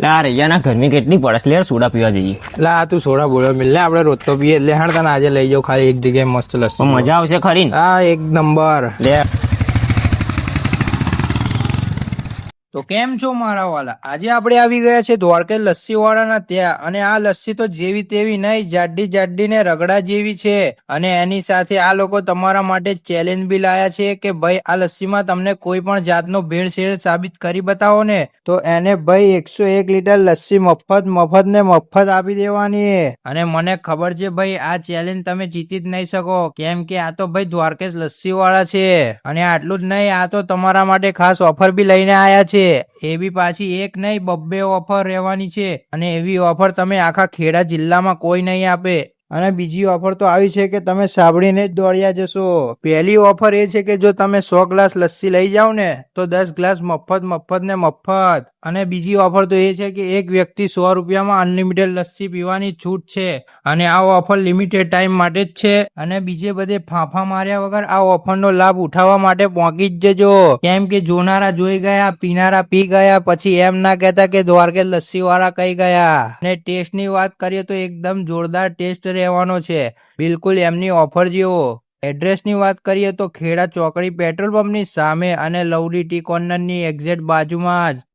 લા રૈયાના ઘરની કેટલી પડસ લે સોડા પીવા જઈએ. લા તું સોડા બોલો મિલને આપણે રોજ તો પીએ એટલે હાણ તને આજે લઈ જાઉં ખાલી એક જગ્યાએ મસ્ત લસ્સી. પણ મજા આવશે ખરી ને? હા એક નંબર. લે તો કેમ છો મારા વાલા? આજે આપણે આવી ગયા છે દ્વારકા લસ્સી વાળાના ત્યાં, અને આ લસ્સી તો જેવી તેવી નહીં, જાડી જાડી ને રગડા જેવી છે. અને એની સાથે આ લોકો તમારા માટે ચેલેન્જ બી લાયા છે કે ભાઈ આ લસ્સીમાં તમને કોઈ પણ જાતનો ભેળસેળ સાબિત કરી બતાવો ને તો એને ભાઈ 101 લીટર લસ્સી મફત આપી દેવાની. અને મને ખબર છે ભાઈ આ ચેલેન્જ તમે જીતી જ નહીં શકો, કેમ કે આ તો ભાઈ દ્વારકેશ લસ્સી વાળા છે. અને આટલું જ નહીં, આ તો તમારા માટે ખાસ ઓફર બી લઈને આયા છે. એ બી પાછી એક નહીં બબ્બે ઓફર રહેવાની છે, અને એવી ઓફર તમે આખા ખેડા જિલ્લામાં કોઈ નહીં આપે. અને બીજી ઓફર તો આવી છે કે તમે સાંભળીને જ દોડ્યા જશો. પહેલી ઓફર એ છે કે જો તમે 100 ગ્લાસ લસ્સી લઈ જાવ ને તો 10 ગ્લાસ મફત. અને બીજી ઓફર તો એ છે કે એક વ્યક્તિ 100 રૂપિયામાં અનલિમિટેડ લસ્સી પીવાની છૂટ છે. અને આ ઓફર લિમિટેડ ટાઈમ માટે જ છે, અને બીજે બધે ફાંફા માર્યા વગર આ ઓફરનો લાભ ઉઠાવવા માટે પહોંચી જ જજો. કેમ કે જોનારા જોઈ ગયા, પીનારા પી ગયા, પછી એમ ના કહેતા કે દ્વારકા લસ્સી વાળા કઈ ગયા. અને ટેસ્ટ ની વાત કરીએ તો એકદમ જોરદાર ટેસ્ટ રહેવાનો છે, બિલકુલ એમની ઓફર જેવો. એડ્રેસ ની વાત કરીએ તો ખેડા ચોકડી પેટ્રોલ પંપ ની સામે અને લવડી ટી કોર્નર ની એક્ઝેક્ટ બાજુમાં જ.